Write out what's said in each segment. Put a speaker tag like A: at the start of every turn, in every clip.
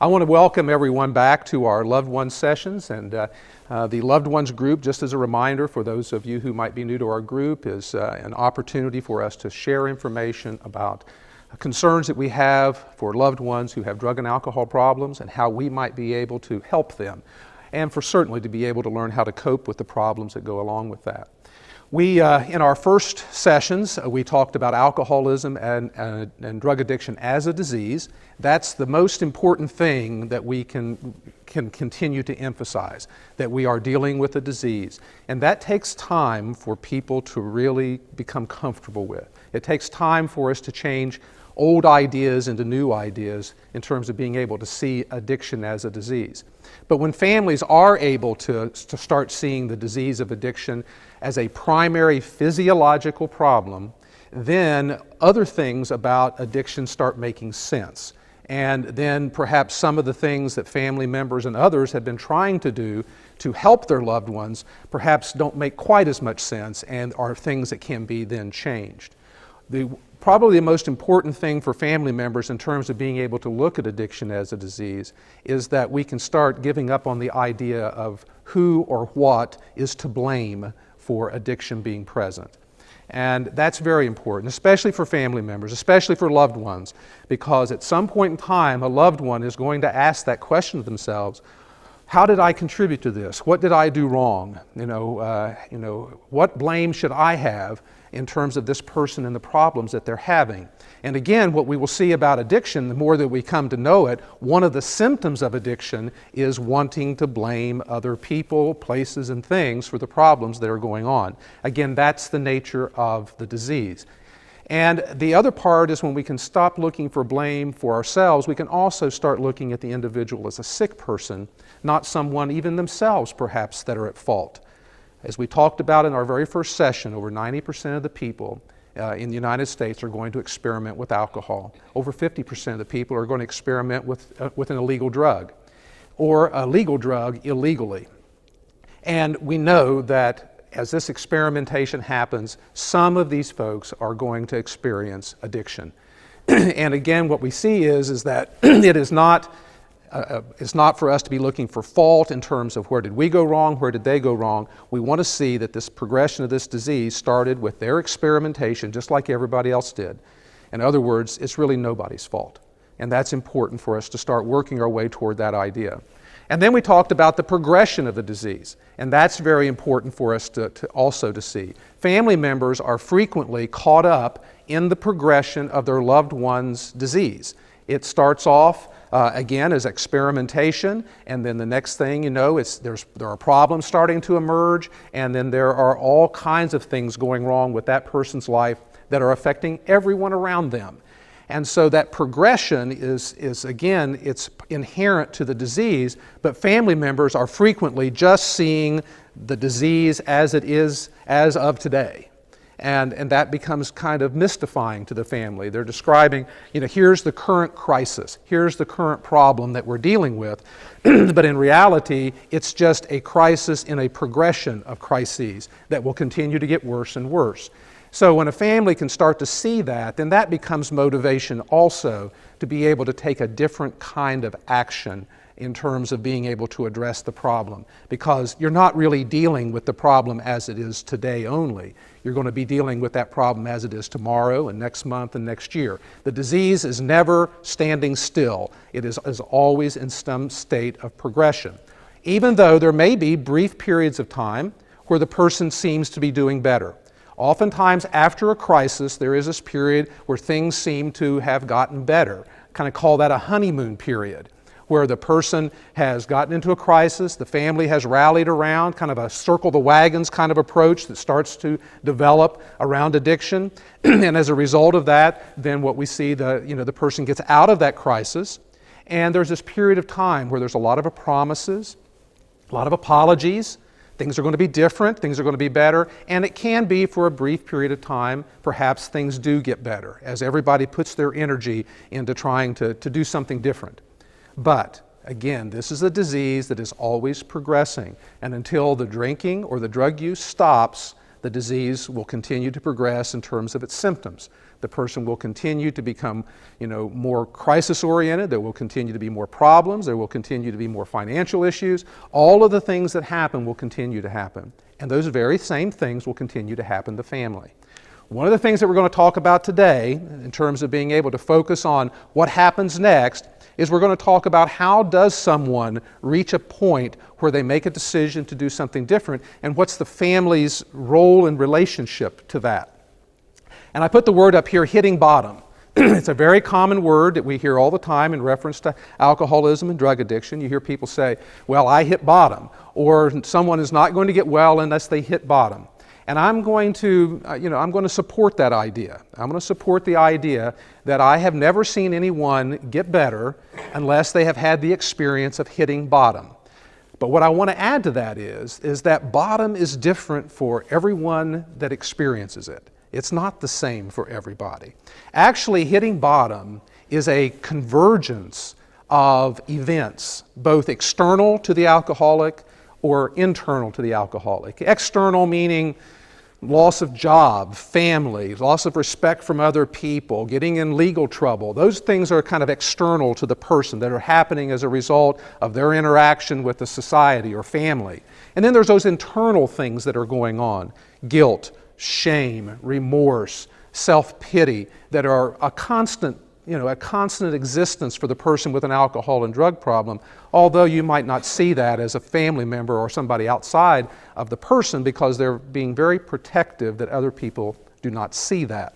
A: I want to welcome everyone back to our Loved Ones sessions, and the Loved Ones group, just as a reminder for those of you who might be new to our group, is an opportunity for us to share information about concerns that we have for loved ones who have drug and alcohol problems and how we might be able to help them, and for certainly to be able to learn how to cope with the problems that go along with that. We, in our first sessions, we talked about alcoholism and drug addiction as a disease. That's the most important thing that we can continue to emphasize, that we are dealing with a disease. And that takes time for people to really become comfortable with. It takes time for us to change old ideas into new ideas in terms of being able to see addiction as a disease. But when families are able to start seeing the disease of addiction as a primary physiological problem, then other things about addiction start making sense. And then perhaps some of the things that family members and others have been trying to do to help their loved ones perhaps don't make quite as much sense and are things that can be then changed. Probably the most important thing for family members in terms of being able to look at addiction as a disease is that we can start giving up on the idea of who or what is to blame for addiction being present. And that's very important, especially for family members, especially for loved ones, because at some point in time, a loved one is going to ask that question to themselves: how did I contribute to this? What did I do wrong? What blame should I have in terms of this person and the problems that they're having? And again, what we will see about addiction, the more that we come to know it, one of the symptoms of addiction is wanting to blame other people, places, and things for the problems that are going on. Again, that's the nature of the disease. And the other part is when we can stop looking for blame for ourselves, we can also start looking at the individual as a sick person, not someone even themselves perhaps that are at fault. As we talked about in our very first session, over 90% of the people in the United States are going to experiment with alcohol. Over 50% of the people are going to experiment with an illegal drug, or a legal drug illegally. And we know that as this experimentation happens, some of these folks are going to experience addiction. And again, what we see is that it's not for us to be looking for fault in terms of where did we go wrong, where did they go wrong. We want to see that this progression of this disease started with their experimentation just like everybody else did. In other words, it's really nobody's fault. And that's important for us to start working our way toward that idea. And then we talked about the progression of the disease. And that's very important for us to also to see. Family members are frequently caught up in the progression of their loved one's disease. It starts off again as experimentation, and then the next thing you know, there are problems starting to emerge, and then there are all kinds of things going wrong with that person's life that are affecting everyone around them. And so that progression is again, it's inherent to the disease, but family members are frequently just seeing the disease as it is as of today. And that becomes kind of mystifying to the family. They're describing, here's the current crisis, here's the current problem that we're dealing with, but in reality, it's just a crisis in a progression of crises that will continue to get worse and worse. So when a family can start to see that, then that becomes motivation also to be able to take a different kind of action in terms of being able to address the problem, because you're not really dealing with the problem as it is today only. You're going to be dealing with that problem as it is tomorrow and next month and next year. The disease is never standing still. It is always in some state of progression. Even though there may be brief periods of time where the person seems to be doing better. Oftentimes after a crisis, there is this period where things seem to have gotten better. Kind of call that a honeymoon period, where the person has gotten into a crisis, the family has rallied around, kind of a circle the wagons kind of approach that starts to develop around addiction. And as a result of that, then what we see, the person gets out of that crisis, and there's this period of time where there's a lot of promises, a lot of apologies. Things are going to be different, things are going to be better, and it can be for a brief period of time, perhaps things do get better as everybody puts their energy into trying to do something different. But again, this is a disease that is always progressing, and until the drinking or the drug use stops, the disease will continue to progress in terms of its symptoms. The person will continue to become, more crisis-oriented. There will continue to be more problems. There will continue to be more financial issues. All of the things that happen will continue to happen. And those very same things will continue to happen to family. One of the things that we're going to talk about today, in terms of being able to focus on what happens next, is we're going to talk about how does someone reach a point where they make a decision to do something different, and what's the family's role and relationship to that. And I put the word up here, hitting bottom. It's a very common word that we hear all the time in reference to alcoholism and drug addiction. You hear people say, well, I hit bottom, or someone is not going to get well unless they hit bottom. And I'm going to, I'm going to support that idea. I'm going to support the idea that I have never seen anyone get better unless they have had the experience of hitting bottom. But what I want to add to that is that bottom is different for everyone that experiences it. It's not the same for everybody. Actually, hitting bottom is a convergence of events, both external to the alcoholic or internal to the alcoholic. External meaning loss of job, family, loss of respect from other people, getting in legal trouble. Those things are kind of external to the person that are happening as a result of their interaction with the society or family. And then there's those internal things that are going on: guilt, shame, remorse, self-pity, that are a constant existence for the person with an alcohol and drug problem, although you might not see that as a family member or somebody outside of the person, because they're being very protective that other people do not see that.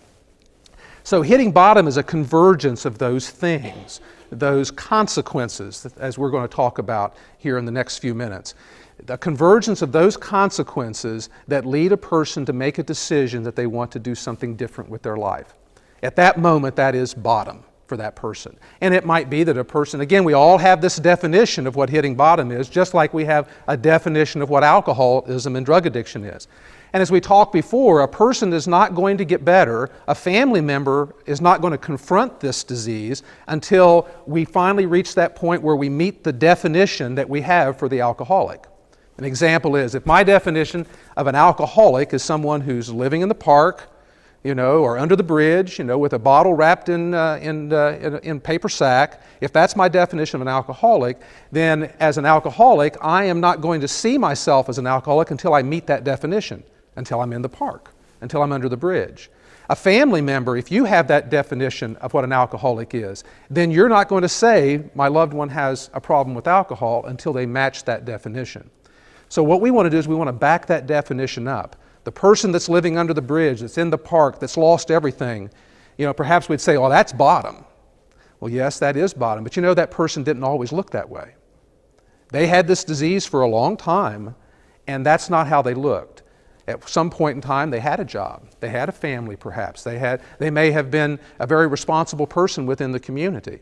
A: So hitting bottom is a convergence of those things, those consequences, as we're going to talk about here in the next few minutes. The convergence of those consequences that lead a person to make a decision that they want to do something different with their life. At that moment, that is bottom for that person. And it might be that a person, again, we all have this definition of what hitting bottom is, just like we have a definition of what alcoholism and drug addiction is. And as we talked before, a person is not going to get better, a family member is not going to confront this disease until we finally reach that point where we meet the definition that we have for the alcoholic. An example is, if my definition of an alcoholic is someone who's living in the park, or under the bridge, with a bottle wrapped in paper sack, if that's my definition of an alcoholic, then as an alcoholic, I am not going to see myself as an alcoholic until I meet that definition, until I'm in the park, until I'm under the bridge. A family member, if you have that definition of what an alcoholic is, then you're not going to say, my loved one has a problem with alcohol, until they match that definition. So what we want to do is we want to back that definition up. The person that's living under the bridge, that's in the park, that's lost everything, perhaps we'd say, oh, that's bottom. Well, yes, that is bottom, but that person didn't always look that way. They had this disease for a long time, and that's not how they looked. At some point in time, they had a job. They had a family, perhaps. They may have been a very responsible person within the community,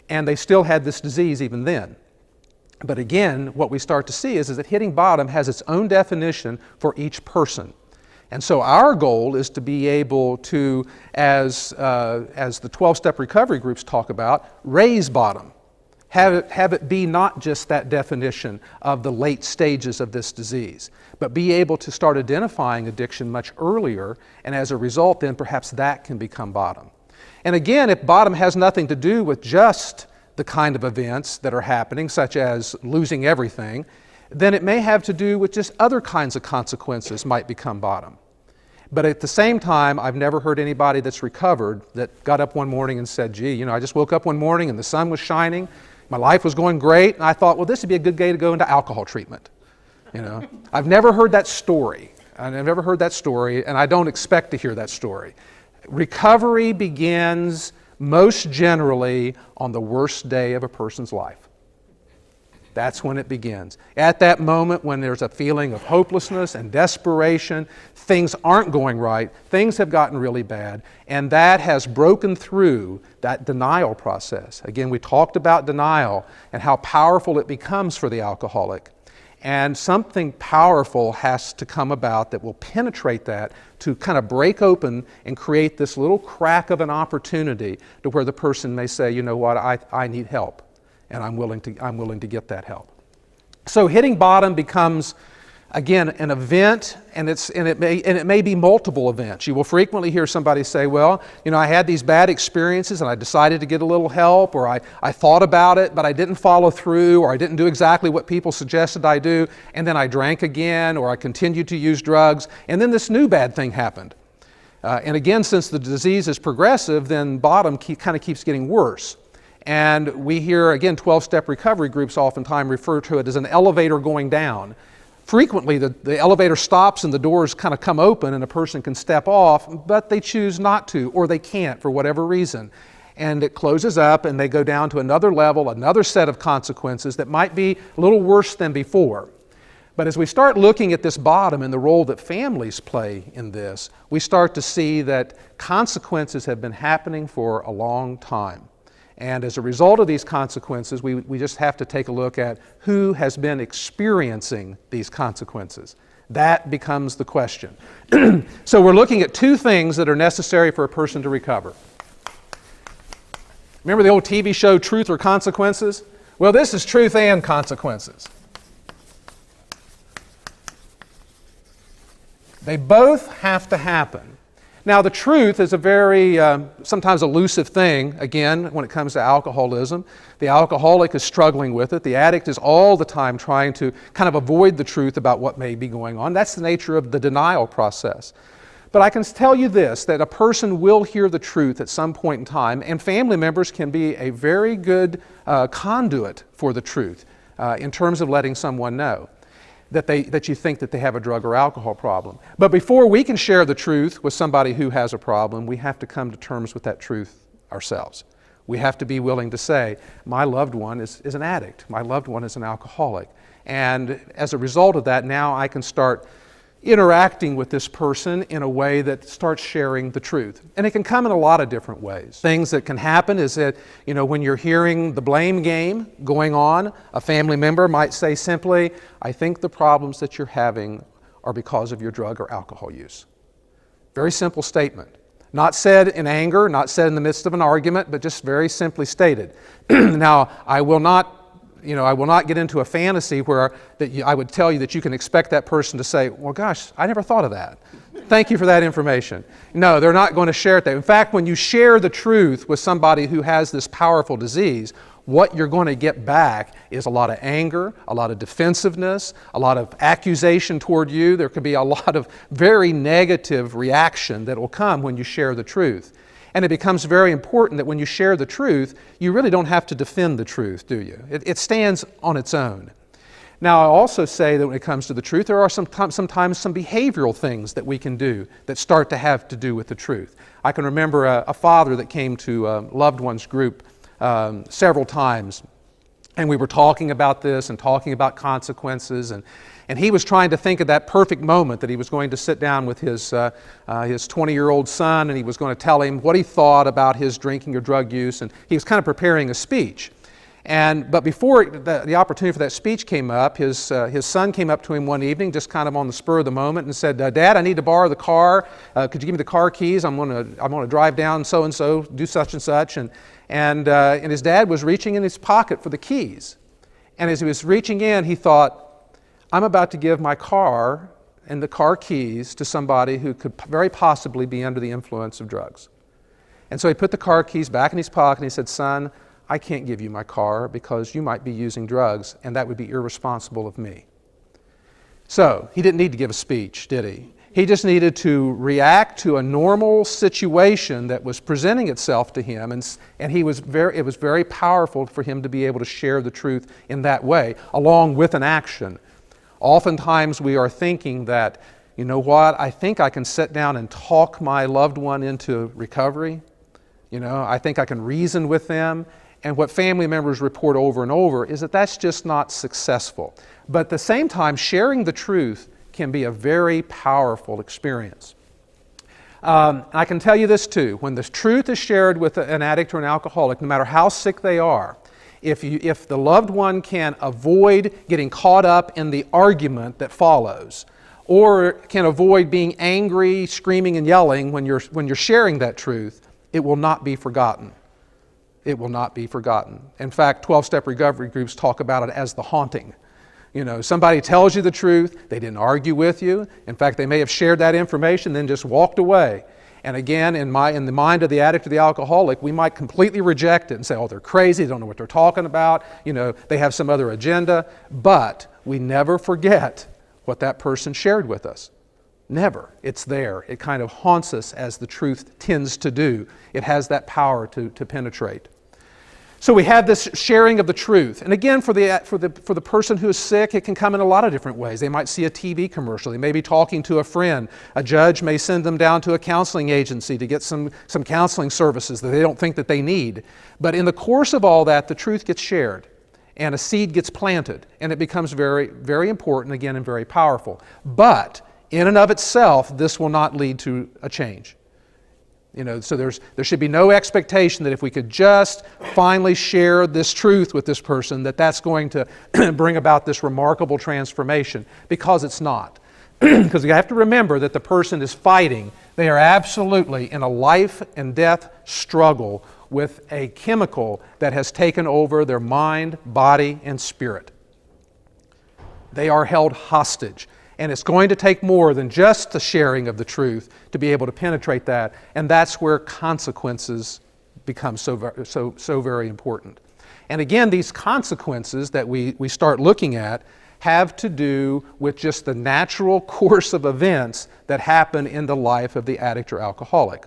A: and they still had this disease even then. But again, what we start to see is that hitting bottom has its own definition for each person. And so our goal is to be able to, as the 12-step recovery groups talk about, raise bottom. Have it be not just that definition of the late stages of this disease, but be able to start identifying addiction much earlier, and as a result then perhaps that can become bottom. And again, if bottom has nothing to do with just the kind of events that are happening, such as losing everything, then it may have to do with just other kinds of consequences might become bottom. But at the same time, I've never heard anybody that's recovered that got up one morning and said, gee, I just woke up one morning and the sun was shining, my life was going great, and I thought, well, this would be a good day to go into alcohol treatment. I've never heard that story. I've never heard that story, and I don't expect to hear that story. Recovery begins most generally on the worst day of a person's life. That's when it begins. At that moment when there's a feeling of hopelessness and desperation, things aren't going right, things have gotten really bad, and that has broken through that denial process. Again, we talked about denial and how powerful it becomes for the alcoholic. And something powerful has to come about that will penetrate that to kind of break open and create this little crack of an opportunity to where the person may say, you know what, I need help, and I'm willing to get that help. So hitting bottom becomes again, an event, and it may be multiple events. You will frequently hear somebody say, well, I had these bad experiences and I decided to get a little help, or I thought about it, but I didn't follow through, or I didn't do exactly what people suggested I do, and then I drank again, or I continued to use drugs, and then this new bad thing happened. And again, since the disease is progressive, then bottom kind of keeps getting worse. And we hear, again, 12-step recovery groups oftentimes refer to it as an elevator going down. Frequently, the elevator stops and the doors kind of come open and a person can step off, but they choose not to, or they can't for whatever reason. And it closes up and they go down to another level, another set of consequences that might be a little worse than before. But as we start looking at this bottom and the role that families play in this, we start to see that consequences have been happening for a long time. And as a result of these consequences, we just have to take a look at who has been experiencing these consequences. That becomes the question. So we're looking at two things that are necessary for a person to recover. Remember the old TV show, Truth or Consequences? Well, this is truth and consequences. They both have to happen. Now, the truth is a very sometimes elusive thing, again, when it comes to alcoholism. The alcoholic is struggling with it. The addict is all the time trying to kind of avoid the truth about what may be going on. That's the nature of the denial process. But I can tell you this, that a person will hear the truth at some point in time, and family members can be a very good conduit for the truth in terms of letting someone know that you think that they have a drug or alcohol problem. But before we can share the truth with somebody who has a problem, we have to come to terms with that truth ourselves. We have to be willing to say, my loved one is an addict. My loved one is an alcoholic. And as a result of that, now I can start interacting with this person in a way that starts sharing the truth. And it can come in a lot of different ways. Things that can happen is that, when you're hearing the blame game going on, a family member might say simply, I think the problems that you're having are because of your drug or alcohol use. Very simple statement. Not said in anger, not said in the midst of an argument, but just very simply stated. Now, I will not get into a fantasy where I would tell you that you can expect that person to say, well, gosh, I never thought of that. Thank you for that information. No, they're not going to share it. In fact, when you share the truth with somebody who has this powerful disease, what you're going to get back is a lot of anger, a lot of defensiveness, a lot of accusation toward you. There could be a lot of very negative reaction that will come when you share the truth. And it becomes very important that when you share the truth, you really don't have to defend the truth, do you? It stands on its own. Now, I also say that when it comes to the truth, there are sometimes some behavioral things that we can do that start to have to do with the truth. I can remember a father that came to loved ones group several times, and we were talking about this and talking about consequences, and he was trying to think of that perfect moment that he was going to sit down with his 20-year-old son, and he was going to tell him what he thought about his drinking or drug use, and he was kind of preparing a speech. But before the opportunity for that speech came up, his son came up to him one evening, just kind of on the spur of the moment, and said, "Dad, I need to borrow the car. Could you give me the car keys? I'm going to drive down so and so, do such and such." And his dad was reaching in his pocket for the keys, and as he was reaching in, he thought, I'm about to give my car and the car keys to somebody who could very possibly be under the influence of drugs. And so he put the car keys back in his pocket and he said, "Son, I can't give you my car because you might be using drugs and that would be irresponsible of me." So he didn't need to give a speech, did he? He just needed to react to a normal situation that was presenting itself to him, and it was very powerful for him to be able to share the truth in that way, along with an action. Oftentimes we are thinking that, you know what, I think I can sit down and talk my loved one into recovery. I think I can reason with them. And what family members report over and over is that that's just not successful. But at the same time, sharing the truth can be a very powerful experience. I can tell you this too, when the truth is shared with an addict or an alcoholic, no matter how sick they are, if the loved one can avoid getting caught up in the argument that follows, or can avoid being angry, screaming, and yelling when you're sharing that truth, it will not be forgotten. It will not be forgotten. In fact, 12-step recovery groups talk about it as the haunting. Somebody tells you the truth, they didn't argue with you. In fact, they may have shared that information, then just walked away. And again, in the mind of the addict or the alcoholic, we might completely reject it and say, oh, they're crazy, they don't know what they're talking about, they have some other agenda. But we never forget what that person shared with us. Never. It's there. It kind of haunts us as the truth tends to do. It has that power to penetrate. So we have this sharing of the truth. And again, for the person who is sick, it can come in a lot of different ways. They might see a TV commercial. They may be talking to a friend. A judge may send them down to a counseling agency to get some counseling services that they don't think that they need. But in the course of all that, the truth gets shared and a seed gets planted, and it becomes very, very important again and very powerful. But in and of itself, this will not lead to a change. So there should be no expectation that if we could just finally share this truth with this person, that's going to bring about this remarkable transformation, because it's not. Because you have to remember that the person is fighting. They are absolutely in a life and death struggle with a chemical that has taken over their mind, body, and spirit. They are held hostage. And it's going to take more than just the sharing of the truth to be able to penetrate that. And that's where consequences become so very important. And again, these consequences that we start looking at have to do with just the natural course of events that happen in the life of the addict or alcoholic.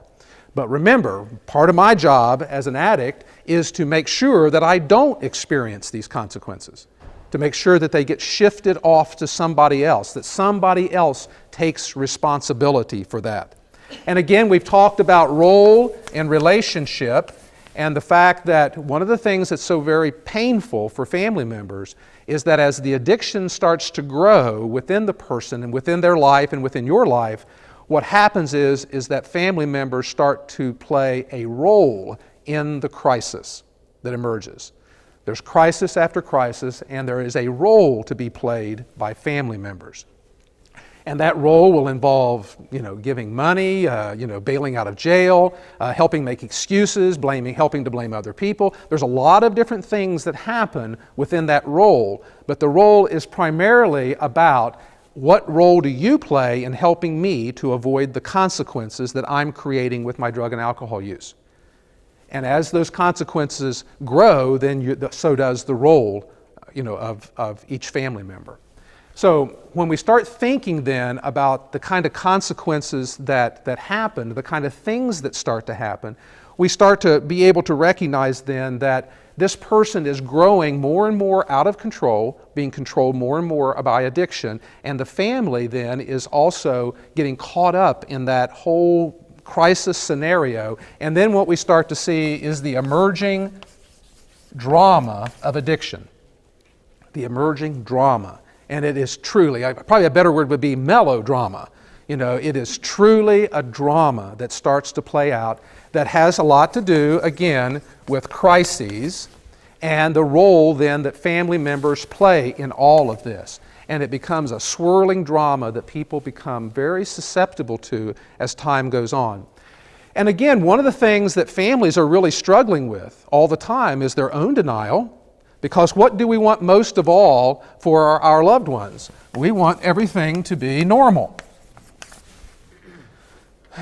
A: But remember, part of my job as an addict is to make sure that I don't experience these consequences, to make sure that they get shifted off to somebody else, that somebody else takes responsibility for that. And again, we've talked about role and relationship, and the fact that one of the things that's so very painful for family members is that as the addiction starts to grow within the person and within their life and within your life, what happens is that family members start to play a role in the crisis that emerges. There's crisis after crisis, and there is a role to be played by family members. And that role will involve, giving money, bailing out of jail, helping make excuses, helping to blame other people. There's a lot of different things that happen within that role, but the role is primarily about what role do you play in helping me to avoid the consequences that I'm creating with my drug and alcohol use. And as those consequences grow, then so does the role, of each family member. So when we start thinking then about the kind of consequences that happen, the kind of things that start to happen, we start to be able to recognize then that this person is growing more and more out of control, being controlled more and more by addiction, and the family then is also getting caught up in that whole crisis scenario. And then what we start to see is the emerging drama of addiction. The emerging drama. And it is truly, probably a better word would be melodrama. It is truly a drama that starts to play out that has a lot to do, again, with crises and the role then that family members play in all of this. And it becomes a swirling drama that people become very susceptible to as time goes on. And again, one of the things that families are really struggling with all the time is their own denial, because what do we want most of all for our loved ones? We want everything to be normal.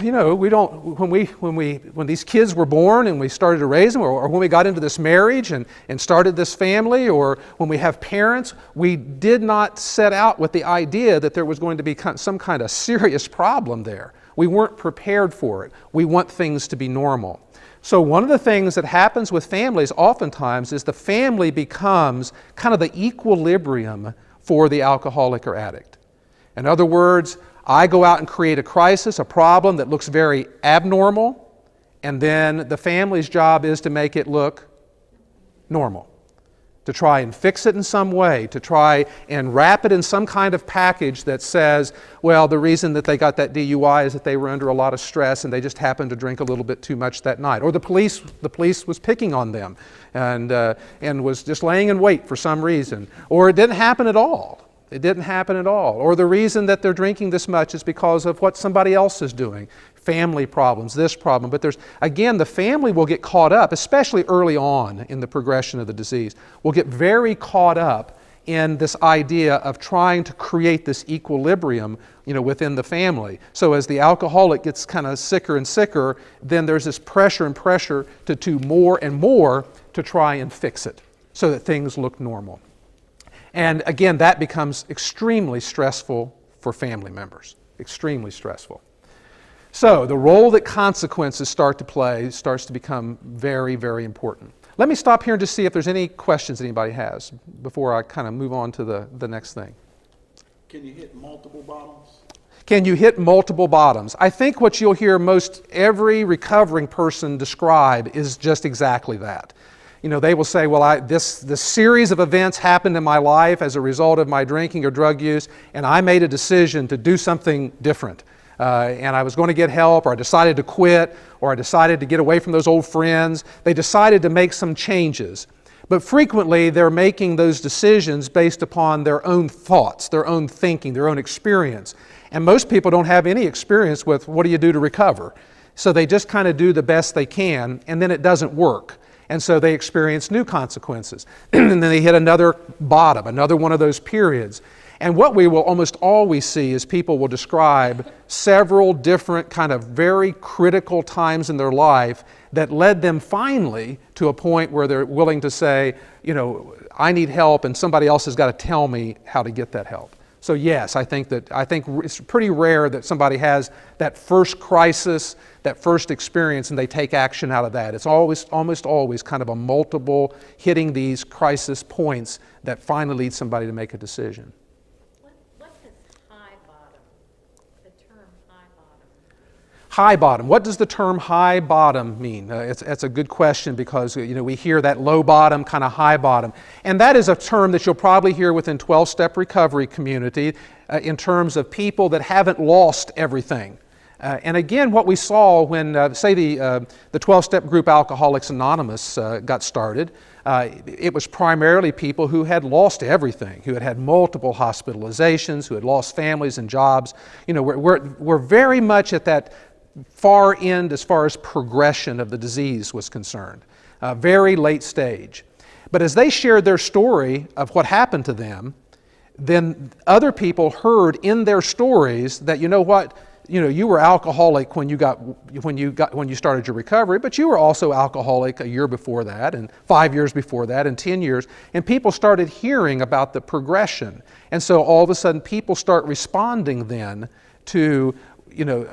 A: We don't, when these kids were born and we started to raise them, or when we got into this marriage and started this family, or when we have parents, we did not set out with the idea that there was going to be some kind of serious problem there. We weren't prepared for it. We want things to be normal. So one of the things that happens with families oftentimes is the family becomes kind of the equilibrium for the alcoholic or addict. In other words, I go out and create a crisis, a problem that looks very abnormal, and then the family's job is to make it look normal, to try and fix it in some way, to try and wrap it in some kind of package that says, well, the reason that they got that DUI is that they were under a lot of stress and they just happened to drink a little bit too much that night. Or the police was picking on them and was just laying in wait for some reason. Or it didn't happen at all. It didn't happen at all. Or the reason that they're drinking this much is because of what somebody else is doing. Family problems, this problem. But the family will get caught up, especially early on in the progression of the disease, will get very caught up in this idea of trying to create this equilibrium, within the family. So as the alcoholic gets kind of sicker and sicker, then there's this pressure to do more and more to try and fix it so that things look normal. And again, that becomes extremely stressful for family members, extremely stressful. So the role that consequences start to play starts to become very, very important. Let me stop here and just see if there's any questions anybody has before I kind of move on to the next thing.
B: Can you hit multiple bottoms?
A: Can you hit multiple bottoms? I think what you'll hear most every recovering person describe is just exactly that. They will say, well, this series of events happened in my life as a result of my drinking or drug use, and I made a decision to do something different. And I was going to get help, or I decided to quit, or I decided to get away from those old friends. They decided to make some changes. But frequently, they're making those decisions based upon their own thoughts, their own thinking, their own experience. And most people don't have any experience with what do you do to recover. So they just kind of do the best they can, and then it doesn't work. And so they experience new consequences. And then they hit another bottom, another one of those periods. And what we will almost always see is people will describe several different kind of very critical times in their life that led them finally to a point where they're willing to say, I need help and somebody else has got to tell me how to get that help. So yes, I think it's pretty rare that somebody has that first crisis, that first experience, and they take action out of that. It's almost always kind of a multiple hitting these crisis points that finally leads somebody to make a decision.
C: What does high bottom, the term high bottom?
A: High bottom. What does the term high bottom mean? It's a good question because we hear that low bottom, kind of high bottom. And that is a term that you'll probably hear within 12-step recovery community in terms of people that haven't lost everything. And again, what we saw when, say, the 12-step group Alcoholics Anonymous got started, it was primarily people who had lost everything, who had had multiple hospitalizations, who had lost families and jobs. We're very much at that far end as far as progression of the disease was concerned, very late stage. But as they shared their story of what happened to them, then other people heard in their stories that, you were alcoholic when you started your recovery, but you were also alcoholic a year before that, and 5 years before that, and 10 years, and people started hearing about the progression. And so all of a sudden people start responding then to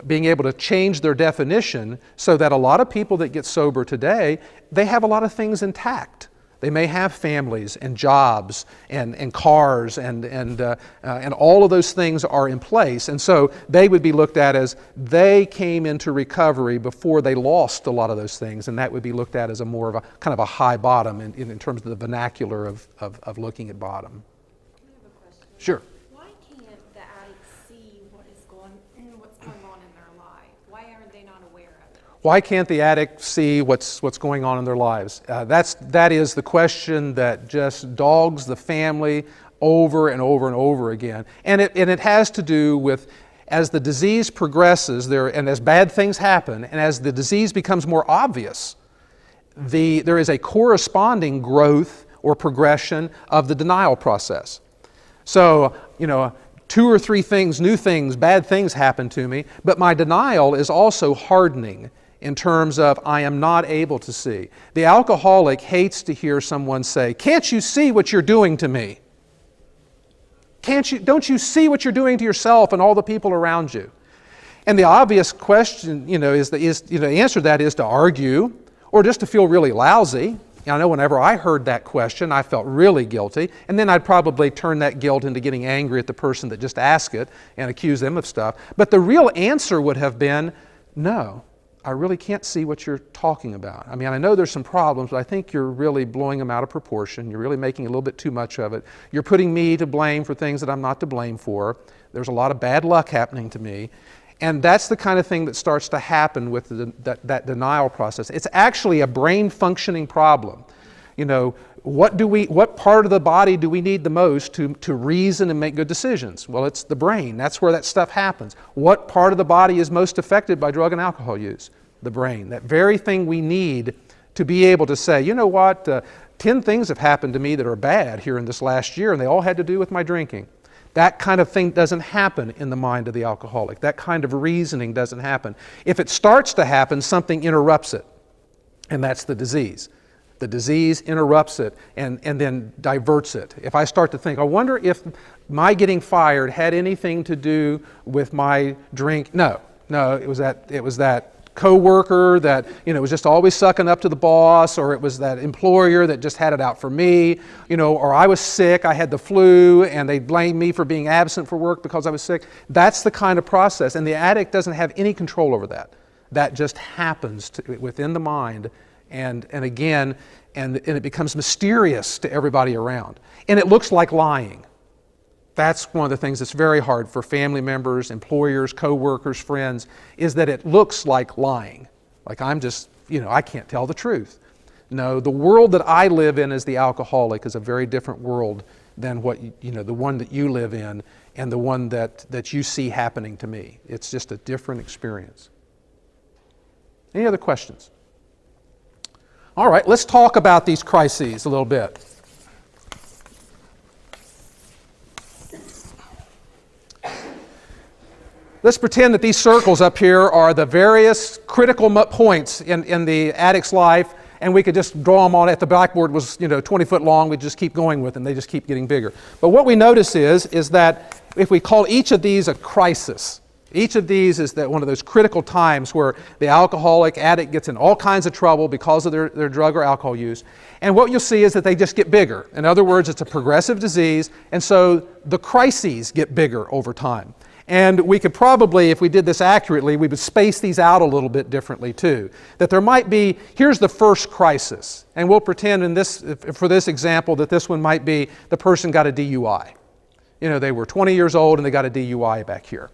A: being able to change their definition so that a lot of people that get sober today, they have a lot of things intact. They may have families and jobs and cars and all of those things are in place. And so they would be looked at as they came into recovery before they lost a lot of those things. And that would be looked at as a more of a kind of a high bottom in terms of the vernacular of looking at bottom.
C: I have a question.
A: Sure.
C: Why can't the addict see what's going on in their life? Why are they not aware of it?
A: Why can't the addict see what's going on in their lives? That is the question that just dogs the family over and over and over again. And it has to do with, as the disease progresses and as bad things happen, and as the disease becomes more obvious, there is a corresponding growth or progression of the denial process. So, 2 or 3 things, new things, bad things happen to me, but my denial is also hardening in terms of I am not able to see. The alcoholic hates to hear someone say, "Can't you see what you're doing to me? Don't you see what you're doing to yourself and all the people around you?" And the obvious question, the answer to that is to argue or just to feel really lousy. I know whenever I heard that question, I felt really guilty, and then I'd probably turn that guilt into getting angry at the person that just asked it and accuse them of stuff. But the real answer would have been, no, I really can't see what you're talking about. I mean, I know there's some problems, but I think you're really blowing them out of proportion. You're really making a little bit too much of it. You're putting me to blame for things that I'm not to blame for. There's a lot of bad luck happening to me. And that's the kind of thing that starts to happen with that denial process. It's actually a brain functioning problem. What part of the body do we need the most to reason and make good decisions? Well, it's the brain. That's where that stuff happens. What part of the body is most affected by drug and alcohol use? The brain. That very thing we need to be able to say, 10 things have happened to me that are bad here in this last year, and they all had to do with my drinking. That kind of thing doesn't happen in the mind of the alcoholic. That kind of reasoning doesn't happen. If it starts to happen, something interrupts it, and that's the disease. The disease interrupts it and then diverts it. If I start to think, I wonder if my getting fired had anything to do with my drink. No, it was that coworker that was just always sucking up to the boss, or it was that employer that just had it out for me, or I was sick, I had the flu, and they blamed me for being absent for work because I was sick. That's the kind of process, and the addict doesn't have any control over that. That just happens within the mind. And again, it becomes mysterious to everybody around. And it looks like lying. That's one of the things that's very hard for family members, employers, co-workers, friends, is that it looks like lying. Like I'm just, I can't tell the truth. No, the world that I live in as the alcoholic is a very different world than what, the one that you live in and the one that you see happening to me. It's just a different experience. Any other questions? All right, let's talk about these crises a little bit. Let's pretend that these circles up here are the various critical points in the addict's life, and we could just draw them on it. The blackboard was 20 foot long, we'd just keep going with them. They just keep getting bigger. But what we notice is that if we call each of these a crisis, each of these is one of those critical times where the alcoholic addict gets in all kinds of trouble because of their drug or alcohol use. And what you'll see is that they just get bigger. In other words, it's a progressive disease, and so the crises get bigger over time. And we could probably, if we did this accurately, we would space these out a little bit differently too. That there might be, here's the first crisis, and we'll pretend for this example that this one might be the person got a DUI. They were 20 years old and they got a DUI back here.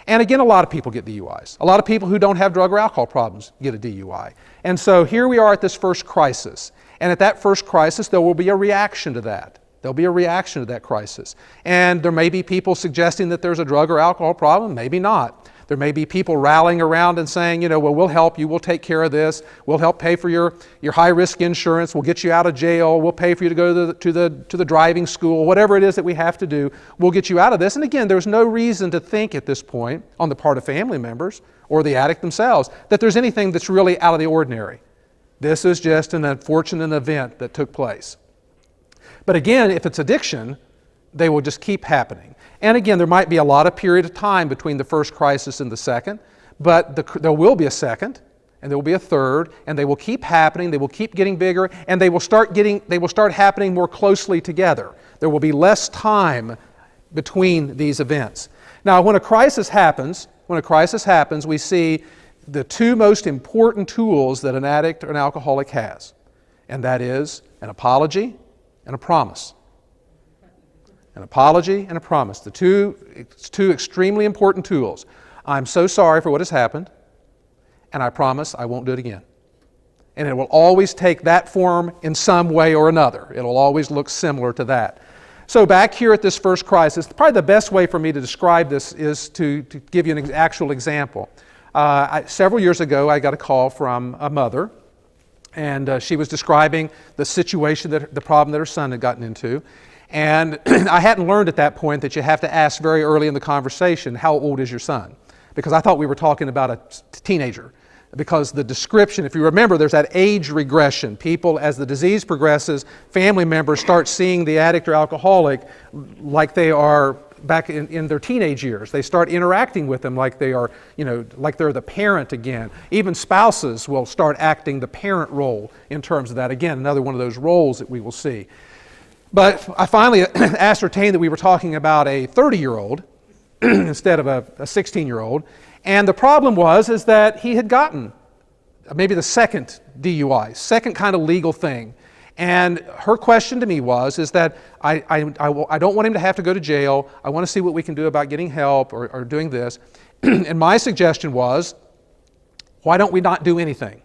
A: And again, a lot of people get DUIs. A lot of people who don't have drug or alcohol problems get a DUI. And so here we are at this first crisis. And at that first crisis, there will be a reaction to that. There'll be a reaction to that crisis. And there may be people suggesting that there's a drug or alcohol problem, maybe not. There may be people rallying around and saying, well, we'll help you, we'll take care of this, we'll help pay for your high-risk insurance, we'll get you out of jail, we'll pay for you to go to the driving school, whatever it is that we have to do, we'll get you out of this. And again, there's no reason to think at this point, on the part of family members or the addict themselves, that there's anything that's really out of the ordinary. This is just an unfortunate event that took place. But again, if it's addiction, they will just keep happening. And again, there might be a lot of period of time between the first crisis and the second, but there will be a second, and there will be a third, and they will keep happening, they will keep getting bigger, and they will start happening more closely together. There will be less time between these events. Now, when a crisis happens, we see the two most important tools that an addict or an alcoholic has, and that is an apology and a promise. An apology and a promise. The two extremely important tools. I'm so sorry for what has happened, and I promise I won't do it again. And it will always take that form in some way or another. It'll always look similar to that. So back here at this first crisis, probably the best way for me to describe this is to give you an actual example. Several years ago, I got a call from a mother, and she was describing the situation, the problem that her son had gotten into. And I hadn't learned at that point that you have to ask very early in the conversation, how old is your son? Because I thought we were talking about a teenager. Because the description, if you remember, there's that age regression. People, as the disease progresses, family members start seeing the addict or alcoholic like they are back in their teenage years. They start interacting with them like they are, like they're the parent again. Even spouses will start acting the parent role in terms of that. Again, another one of those roles that we will see. But I finally ascertained that we were talking about a 30-year-old instead of a 16-year-old. And the problem is that he had gotten maybe the second DUI, second kind of legal thing. And her question to me is that I don't want him to have to go to jail. I want to see what we can do about getting help or doing this. And my suggestion was, why don't we not do anything?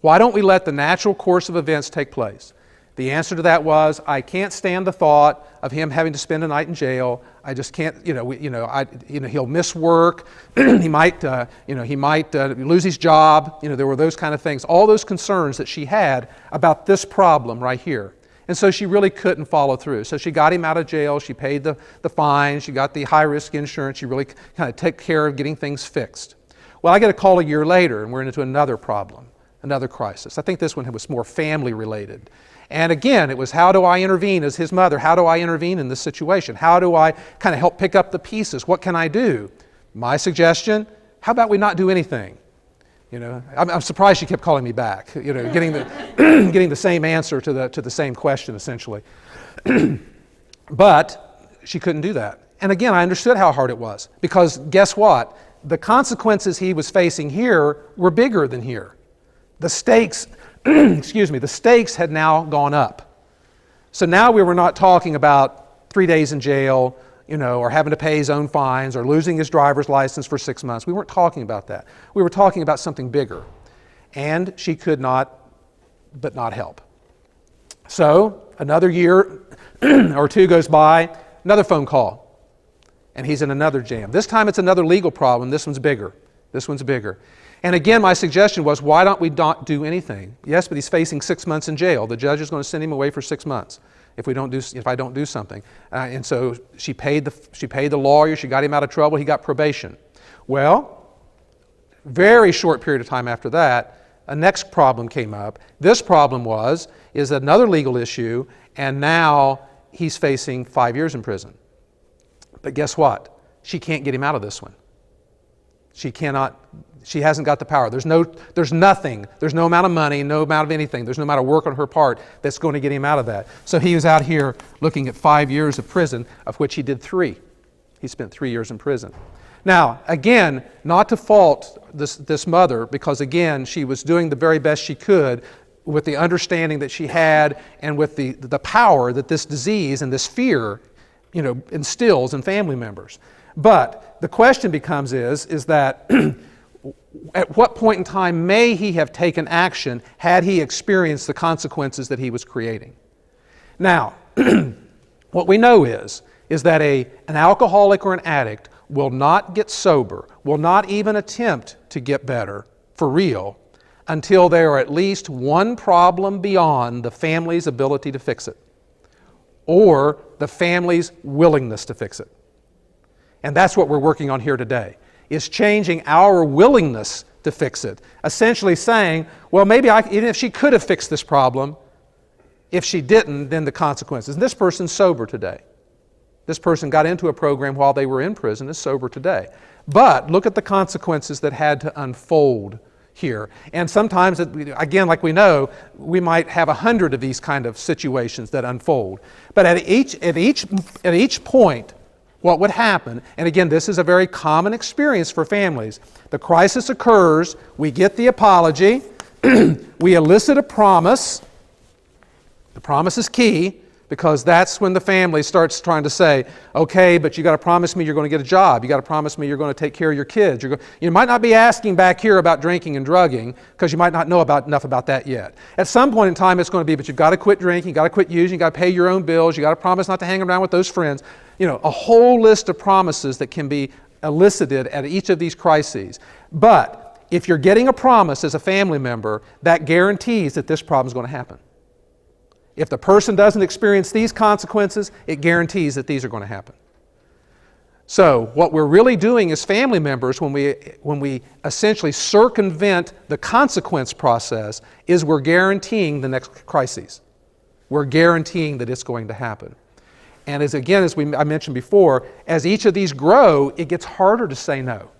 A: Why don't we let the natural course of events take place? The answer to that was, I can't stand the thought of him having to spend a night in jail. I just can't, he'll miss work. he might lose his job. There were those kind of things. All those concerns that she had about this problem right here. And so she really couldn't follow through. So she got him out of jail. She paid the fine. She got the high-risk insurance. She really kind of took care of getting things fixed. Well, I get a call a year later, and we're into another problem, another crisis. I think this one was more family-related. And again, it was, how do I intervene as his mother? How do I intervene in this situation? How do I kind of help pick up the pieces? What can I do? My suggestion, how about we not do anything? You know, I'm surprised she kept calling me back, you know, getting the same answer to the same question, essentially. But she couldn't do that. And again, I understood how hard it was, because guess what? The consequences he was facing here were bigger than here. The stakes, the stakes had now gone up. So now we were not talking about 3 days in jail, you know, or having to pay his own fines, or losing his driver's license for 6 months. We weren't talking about that. We were talking about something bigger. And she could not but not help. So another year or two goes by, another phone call, and he's in another jam. This time it's another legal problem. This one's bigger. This one's bigger. And again, my suggestion was, why don't we not do anything? Yes, but he's facing 6 months in jail. The judge is going to send him away for 6 months if I don't do something. And so she paid the lawyer. She got him out of trouble. He got probation. Well, very short period of time after that, a next problem came up. This problem is another legal issue, and now he's facing 5 years in prison. But guess what? She can't get him out of this one. She hasn't got the power. There's nothing, there's no amount of money, no amount of anything, there's no amount of work on her part that's going to get him out of that. So he was out here looking at 5 years of prison, of which he did 3. He spent 3 years in prison. Now, again, not to fault this mother, because again, she was doing the very best she could with the understanding that she had, and with the power that this disease and this fear, you know, instills in family members. But the question becomes is that at what point in time may he have taken action had he experienced the consequences that he was creating? Now, what we know is that an alcoholic or an addict will not get sober, will not even attempt to get better for real, until they are at least one problem beyond the family's ability to fix it, or the family's willingness to fix it. And that's what we're working on here today, is changing our willingness to fix it. Essentially saying, well, maybe even if she could have fixed this problem, if she didn't, then the consequences. And this person's sober today. This person got into a program while they were in prison, is sober today. But look at the consequences that had to unfold here. And sometimes, again, like we know, we might have 100 of these kind of situations that unfold. But at each point, what would happen, and again, this is a very common experience for families. The crisis occurs, we get the apology, we elicit a promise. The promise is key, because that's when the family starts trying to say, okay, but you got to promise me you're going to get a job. You got to promise me you're going to take care of your kids. You might not be asking back here about drinking and drugging, because you might not know enough about that yet. At some point in time, it's going to be, but you've got to quit drinking, you've got to quit using, you've got to pay your own bills, you've got to promise not to hang around with those friends. You know, a whole list of promises that can be elicited at each of these crises. But if you're getting a promise as a family member, that guarantees that this problem is going to happen. If the person doesn't experience these consequences, it guarantees that these are going to happen. So what we're really doing as family members when we essentially circumvent the consequence process is we're guaranteeing the next crises. We're guaranteeing that it's going to happen. And as I mentioned before, as each of these grow, it gets harder to say no,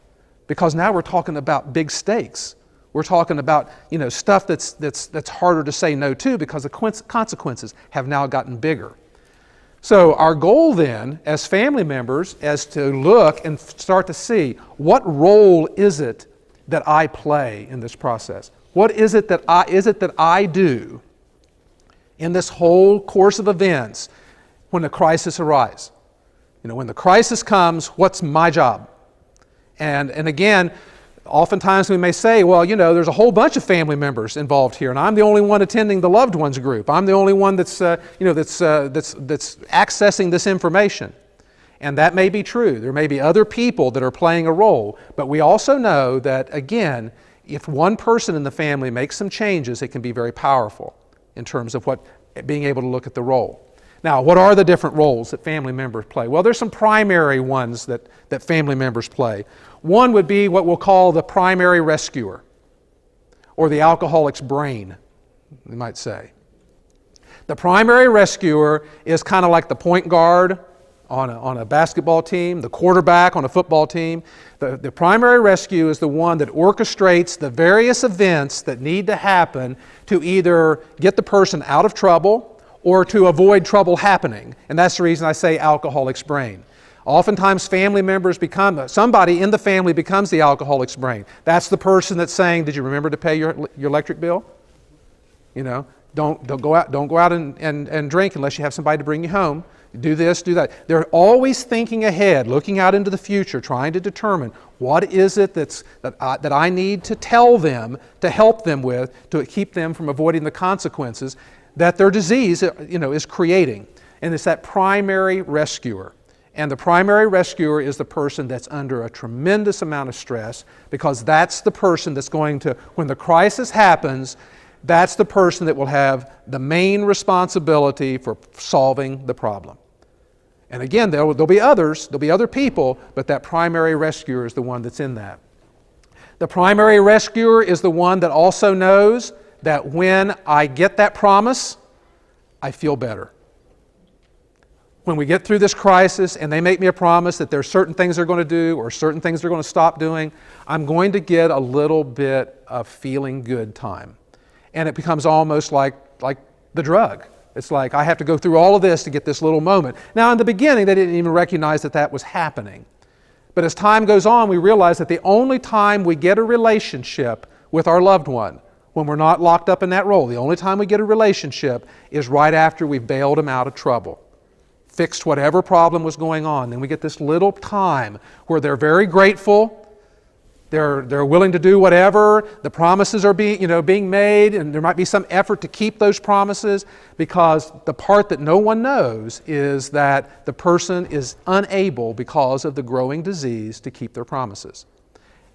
A: because now we're talking about big stakes. We're talking about, you know, stuff that's harder to say no to, because the consequences have now gotten bigger. So our goal then, as family members, is to look and start to see, what role is it that I play in this process? What is it that I do in this whole course of events when the crisis arises? You know, when the crisis comes, what's my job? And again, oftentimes we may say, well, you know, there's a whole bunch of family members involved here, and I'm the only one attending the loved ones group. I'm the only one that's accessing this information. And that may be true. There may be other people that are playing a role. But we also know that, again, if one person in the family makes some changes, it can be very powerful in terms of what being able to look at the role. Now, what are the different roles that family members play? Well, there's some primary ones that family members play. One would be what we'll call the primary rescuer, or the alcoholic's brain, you might say. The primary rescuer is kind of like the point guard on a basketball team, the quarterback on a football team. The primary rescue is the one that orchestrates the various events that need to happen to either get the person out of trouble or to avoid trouble happening. And that's the reason I say alcoholic's brain. Oftentimes family members somebody in the family becomes the alcoholic's brain. That's the person that's saying, did you remember to pay your electric bill? You know, don't go out and drink unless you have somebody to bring you home. Do this, do that. They're always thinking ahead, looking out into the future, trying to determine what is it that I need to tell them, to help them with, to keep them from avoiding the consequences that their disease, is creating. And it's that primary rescuer. And the primary rescuer is the person that's under a tremendous amount of stress, because that's the person that's going to, when the crisis happens, that's the person that will have the main responsibility for solving the problem. And again, there'll be others, there'll be other people, but that primary rescuer is the one that's in that. The primary rescuer is the one that also knows that when I get that promise, I feel better. When we get through this crisis and they make me a promise that there are certain things they're going to do or certain things they're going to stop doing, I'm going to get a little bit of feeling good time. And it becomes almost like the drug. It's like I have to go through all of this to get this little moment. Now, in the beginning, they didn't even recognize that was happening. But as time goes on, we realize that the only time we get a relationship with our loved one, when we're not locked up in that role, the only time we get a relationship is right after we've bailed them out of trouble, fixed whatever problem was going on. Then we get this little time where they're very grateful. They're willing to do whatever. The promises are being made, and there might be some effort to keep those promises, because the part that no one knows is that the person is unable, because of the growing disease, to keep their promises.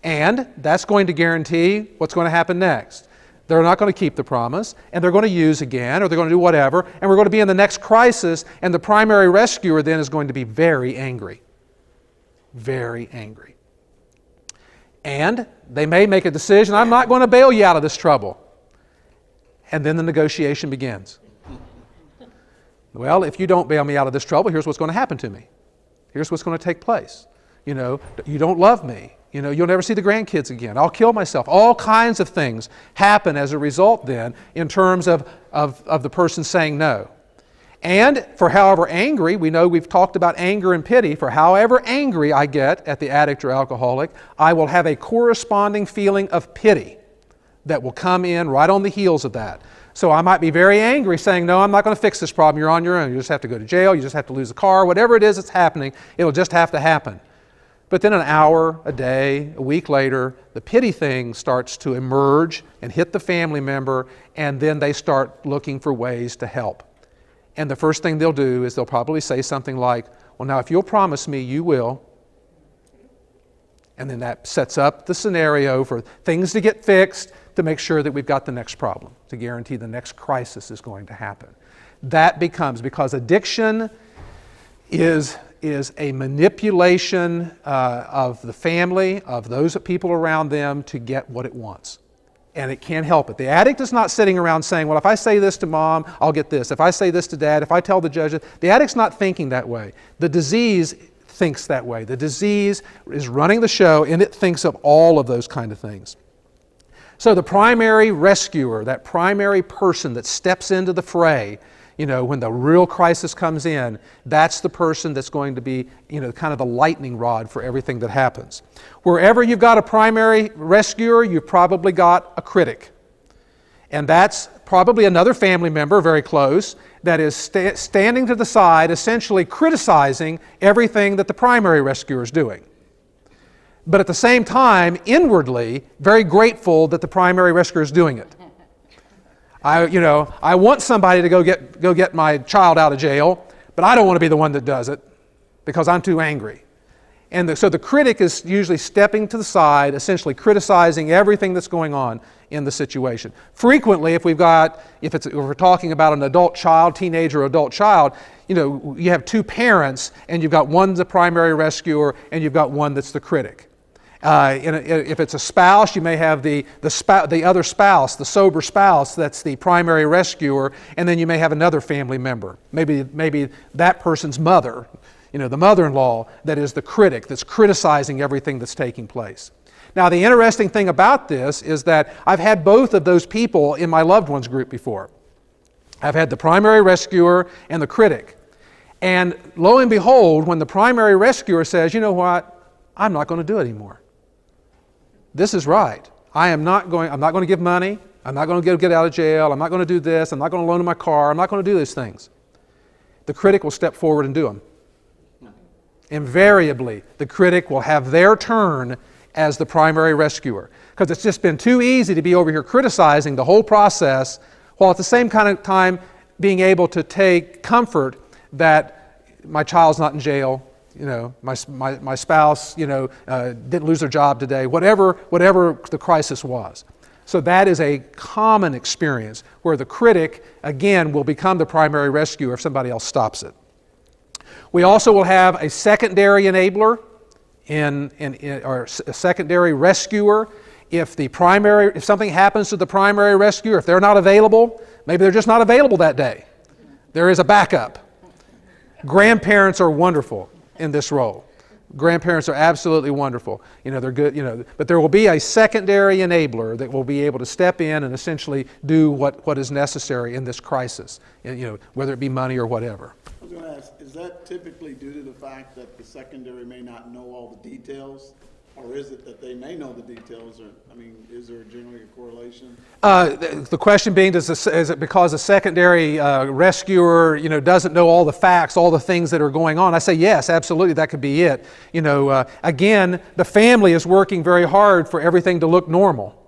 A: And that's going to guarantee what's going to happen next. They're not going to keep the promise, and they're going to use again, or they're going to do whatever, and we're going to be in the next crisis, and the primary rescuer then is going to be very angry. Very angry. And they may make a decision, I'm not going to bail you out of this trouble. And then the negotiation begins. Well, if you don't bail me out of this trouble, here's what's going to happen to me. Here's what's going to take place. You don't love me. You'll never see the grandkids again. I'll kill myself. All kinds of things happen as a result then in terms of the person saying no. And for however angry, we know we've talked about anger and pity, for however angry I get at the addict or alcoholic, I will have a corresponding feeling of pity that will come in right on the heels of that. So I might be very angry saying, no, I'm not going to fix this problem. You're on your own. You just have to go to jail. You just have to lose a car. Whatever it is that's happening, it'll just have to happen. But then an hour, a day, a week later, the pity thing starts to emerge and hit the family member, and then they start looking for ways to help. And the first thing they'll do is they'll probably say something like, well, now if you'll promise me you will. And then that sets up the scenario for things to get fixed, to make sure that we've got the next problem, to guarantee the next crisis is going to happen. That becomes, because addiction is a manipulation of the family, of those people around them, to get what it wants. And it can't help it. The addict is not sitting around saying, well, if I say this to mom, I'll get this. If I say this to dad, if I tell the judge, the addict's not thinking that way. The disease thinks that way. The disease is running the show, and it thinks of all of those kind of things. So the primary rescuer, that primary person that steps into the fray, when the real crisis comes in, that's the person that's going to be, kind of the lightning rod for everything that happens. Wherever you've got a primary rescuer, you've probably got a critic. And that's probably another family member, very close, that is standing to the side, essentially criticizing everything that the primary rescuer is doing. But at the same time, inwardly, very grateful that the primary rescuer is doing it. I want somebody to go get my child out of jail, but I don't want to be the one that does it because I'm too angry. And so the critic is usually stepping to the side, essentially criticizing everything that's going on in the situation. Frequently, if we're talking about an adult child, teenager or adult child, you have two parents, and you've got one the primary rescuer, and you've got one that's the critic. If it's a spouse, you may have the other spouse, the sober spouse, that's the primary rescuer, and then you may have another family member, maybe that person's mother, the mother-in-law, that is the critic, that's criticizing everything that's taking place. Now, the interesting thing about this is that I've had both of those people in my loved ones group before. I've had the primary rescuer and the critic. And lo and behold, when the primary rescuer says, you know what, I'm not going to do it anymore. This is right. I'm not going to give money. I'm not going to get out of jail. I'm not going to do this. I'm not going to loan my car. I'm not going to do these things. The critic will step forward and do them. Invariably, the critic will have their turn as the primary rescuer, because it's just been too easy to be over here criticizing the whole process, while at the same kind of time being able to take comfort that my child's not in jail, my spouse, didn't lose their job today, whatever the crisis was. So that is a common experience where the critic, again, will become the primary rescuer if somebody else stops it. We also will have a secondary enabler or a secondary rescuer. If something happens to the primary rescuer, if they're not available, maybe they're just not available that day, there is a backup. Grandparents are wonderful in this role. Grandparents are absolutely wonderful. They're good, but there will be a secondary enabler that will be able to step in and essentially do what is necessary in this crisis, whether it be money or whatever.
B: I was going to ask, is that typically due to the fact that the secondary may not know all the details? Or is it that they may know the details? Is there generally a correlation?
A: The question being, is it because a secondary rescuer, doesn't know all the facts, all the things that are going on? I say yes, absolutely, that could be it. Again, the family is working very hard for everything to look normal.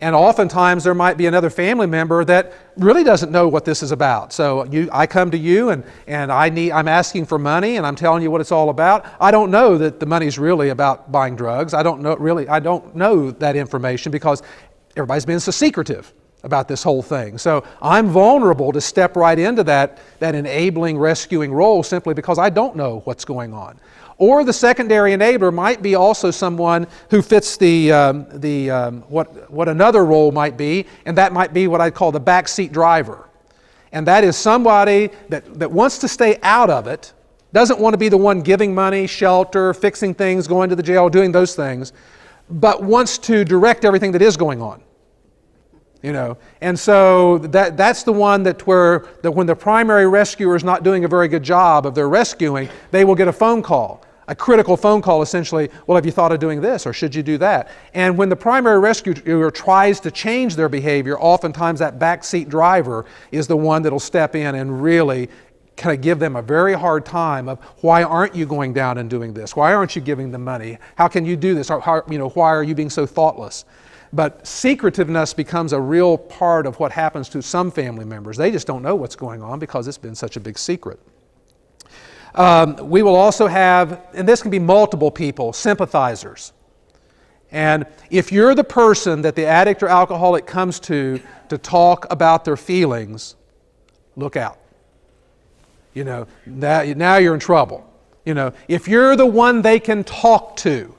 A: And oftentimes there might be another family member that really doesn't know what this is about. So I come to you and I'm asking for money and I'm telling you what it's all about. I don't know that the money's really about buying drugs. I don't know that information because everybody's been so secretive about this whole thing. So I'm vulnerable to step right into that enabling, rescuing role simply because I don't know what's going on. Or the secondary enabler might be also someone who fits what another role might be, and that might be what I call the backseat driver. And that is somebody that wants to stay out of it, doesn't want to be the one giving money, shelter, fixing things, going to the jail, doing those things, but wants to direct everything that is going on. And so that's the one that when the primary rescuer is not doing a very good job of their rescuing, they will get a phone call. A critical phone call, essentially, well, have you thought of doing this or should you do that? And when the primary rescuer tries to change their behavior, oftentimes that backseat driver is the one that'll step in and really kind of give them a very hard time of why aren't you going down and doing this? Why aren't you giving them money? How can you do this? Why are you being so thoughtless? But secretiveness becomes a real part of what happens to some family members. They just don't know what's going on because it's been such a big secret. We will also have, and this can be multiple people, sympathizers. And if you're the person that the addict or alcoholic comes to talk about their feelings, look out. Now you're in trouble. If you're the one they can talk to,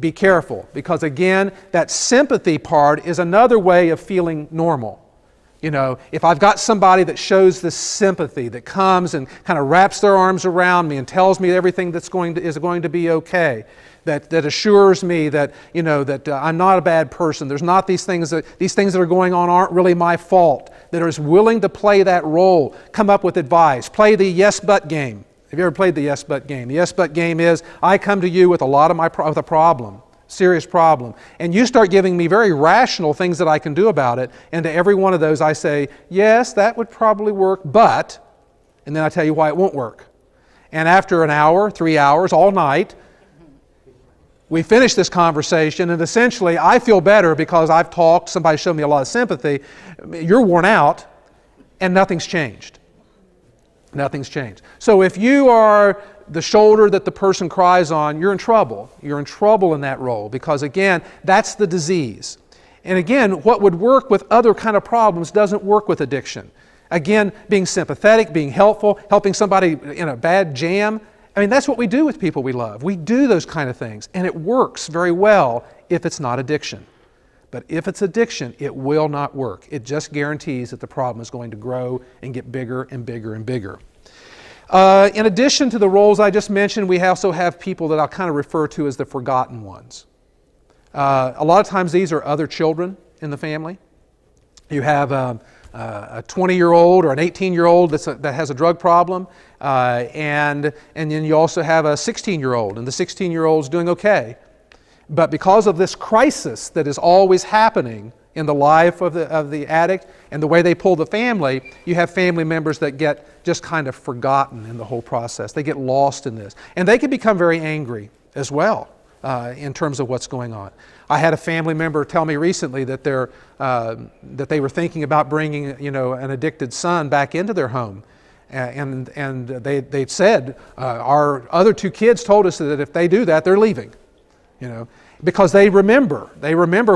A: be careful, because again, that sympathy part is another way of feeling normal. If I've got somebody that shows this sympathy, that comes and kind of wraps their arms around me and tells me everything is going to be okay, that assures me that that I'm not a bad person. There's not these things that are going on aren't really my fault. That is willing to play that role, come up with advice, play the yes but game. Have you ever played the yes but game? The yes but game is I come to you with with a problem. Serious problem. And you start giving me very rational things that I can do about it. And to every one of those I say, yes, that would probably work, but, and then I tell you why it won't work. And after an hour, 3 hours, all night, we finish this conversation and essentially I feel better because I've talked, somebody showed me a lot of sympathy. You're worn out and nothing's changed. Nothing's changed. So if you are the shoulder that the person cries on, you're in trouble. You're in trouble in that role because, again, that's the disease. And again, what would work with other kind of problems doesn't work with addiction. Again, being sympathetic, being helpful, helping somebody in a bad jam. I mean, that's what we do with people we love. We do those kind of things, and it works very well if it's not addiction. But if it's addiction, it will not work. It just guarantees that the problem is going to grow and get bigger and bigger and bigger. In addition to the roles I just mentioned, we also have people that I'll kind of refer to as the forgotten ones. A lot of times these are other children in the family. You have a 20-year-old or an 18-year-old that has a drug problem, and then you also have a 16-year-old, and the 16-year-old's doing okay. But because of this crisis that is always happening in the life of the addict and the way they pull the family, you have family members that get just kind of forgotten in the whole process. They get lost in this. And they can become very angry as well in terms of what's going on. I had a family member tell me recently that they were thinking about bringing an addicted son back into their home. And they said, our other two kids told us that if they do that, they're leaving. Because they remember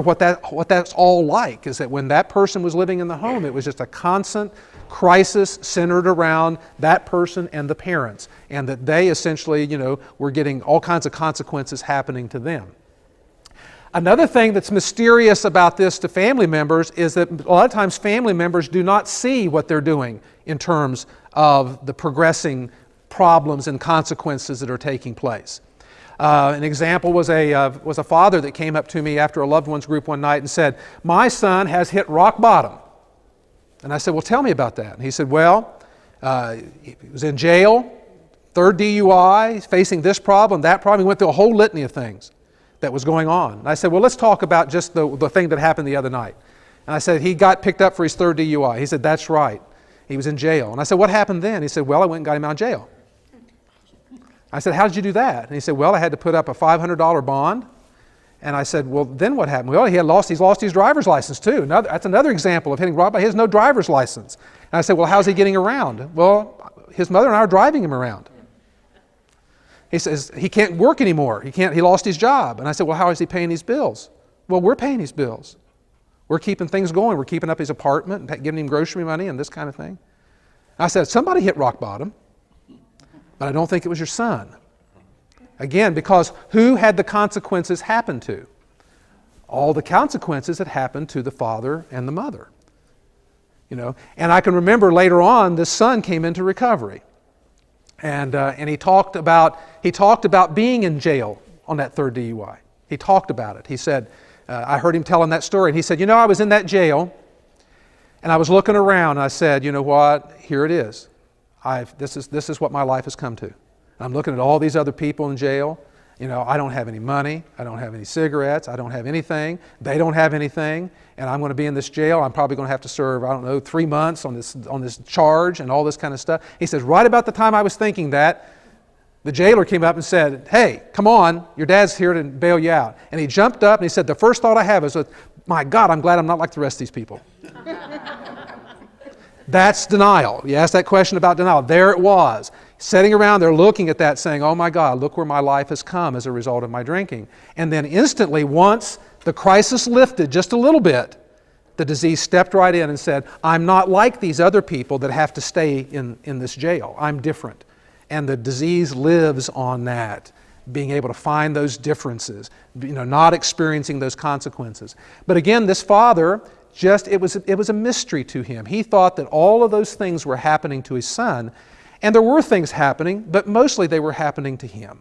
A: what that's all like, is that when that person was living in the home, it was just a constant crisis centered around that person and the parents, and that they essentially, were getting all kinds of consequences happening to them. Another thing that's mysterious about this to family members is that a lot of times family members do not see what they're doing in terms of the progressing problems and consequences that are taking place. An example was a father that came up to me after a loved ones group one night and said, "My son has hit rock bottom." And I said, "Well, tell me about that." And he said, "Well, he was in jail, 3rd DUI, he's facing this problem, that problem." He went through a whole litany of things that was going on. And I said, "Well, let's talk about just the thing that happened the other night." And I said, "He got picked up for his 3rd DUI. He said, "That's right. He was in jail." And I said, "What happened then?" He said, "Well, I went and got him out of jail." I said, "How did you do that?" And he said, "Well, I had to put up a $500 bond." And I said, "Well, then what happened?" "Well, he's lost his driver's license too." That's another example of hitting rock bottom. He has no driver's license. And I said, "Well, how's he getting around?" "Well, his mother and I are driving him around." He says, "He can't work anymore. He lost his job." And I said, "Well, how is he paying his bills?" "Well, we're paying his bills. We're keeping things going. We're keeping up his apartment and giving him grocery money and this kind of thing." I said, "Somebody hit rock bottom, but I don't think it was your son." Again, because who had the consequences happen to? All the consequences had happened to the father and the mother. And I can remember later on, this son came into recovery. And he talked about being in jail on that 3rd DUI. He talked about it. He said, I heard him telling that story, and he said, "I was in that jail, and I was looking around, and I said, you know what, here it is. This is what my life has come to. I'm looking at all these other people in jail. I don't have any money. I don't have any cigarettes. I don't have anything. They don't have anything. And I'm going to be in this jail. I'm probably going to have to serve, 3 months on this charge and all this kind of stuff." He says, right about the time I was thinking that, the jailer came up and said, "Hey, come on, your dad's here to bail you out." And he jumped up and he said, "The first thought I have is, my God, I'm glad I'm not like the rest of these people." That's denial. You asked that question about denial. There it was. Sitting around there looking at that saying, "Oh my God, look where my life has come as a result of my drinking." And then instantly, once the crisis lifted just a little bit, the disease stepped right in and said, "I'm not like these other people that have to stay in this jail. I'm different." And the disease lives on that, being able to find those differences, not experiencing those consequences. But again, this father, it was a mystery to him. He thought that all of those things were happening to his son, and there were things happening, but mostly they were happening to him.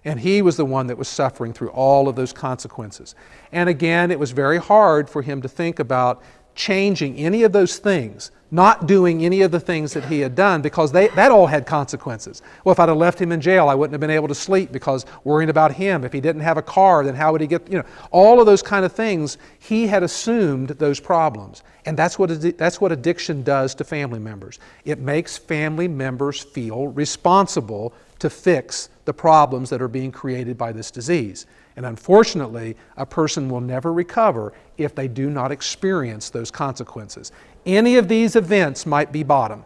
A: And he was the one that was suffering through all of those consequences. And again, it was very hard for him to think about changing any of those things, not doing any of the things that he had done, because that all had consequences. Well, if I'd have left him in jail, I wouldn't have been able to sleep because worrying about him. If he didn't have a car, then how would he get, all of those kind of things. He had assumed those problems. And that's what addiction does to family members. It makes family members feel responsible to fix the problems that are being created by this disease. And unfortunately, a person will never recover if they do not experience those consequences. Any of these events might be bottom.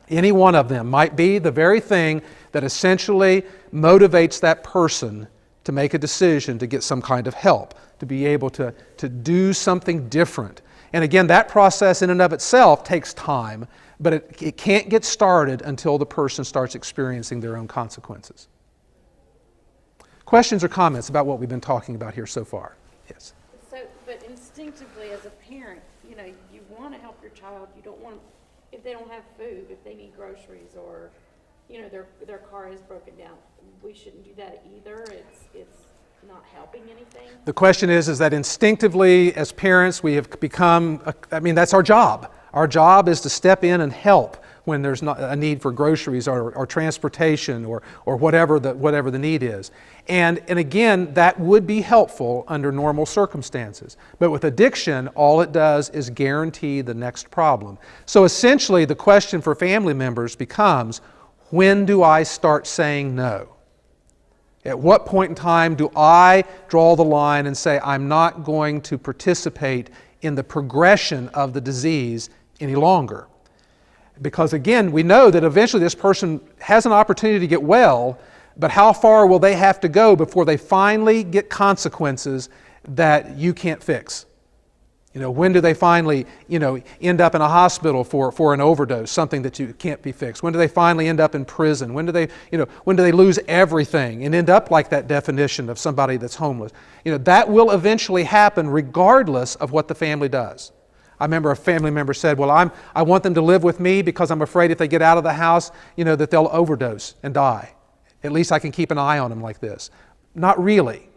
A: Any one of them might be the very thing that essentially motivates that person to make a decision to get some kind of help, to be able to do something different. And again, that process in and of itself takes time, but it can't get started until the person starts experiencing their own consequences. Questions or comments about what we've been talking about here so far? Yes.
D: So, but instinctively as a parent, you know, you want to help your child. You don't want, if they don't have food, if they need groceries, or, you know, their car is broken down, we shouldn't do that either. It's not helping anything.
A: The question is that instinctively as parents we have become, that's our job. Our job is to step in and help when there's not a need for groceries or transportation or whatever the need is. And again, that would be helpful under normal circumstances. But with addiction, all it does is guarantee the next problem. So essentially the question for family members becomes, when do I start saying no? At what point in time do I draw the line and say, I'm not going to participate in the progression of the disease any longer? Because again, we know that eventually this person has an opportunity to get well, but how far will they have to go before they finally get consequences that you can't fix? You know, when do they finally, end up in a hospital for an overdose, something that you can't be fixed? When do they finally end up in prison? When do they lose everything and end up like that definition of somebody that's homeless? That will eventually happen regardless of what the family does. I remember a family member said, well, I want them to live with me because I'm afraid if they get out of the house, that they'll overdose and die. At least I can keep an eye on them like this. Not really.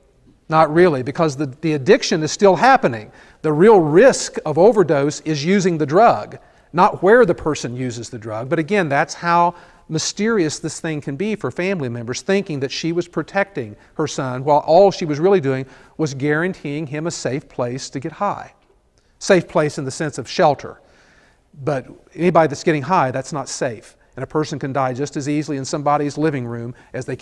A: Not really, because the addiction is still happening. The real risk of overdose is using the drug, not where the person uses the drug. But again, that's how mysterious this thing can be for family members, thinking that she was protecting her son while all she was really doing was guaranteeing him a safe place to get high. Safe place in the sense of shelter. But anybody that's getting high, that's not safe. And a person can die just as easily in somebody's living room as they can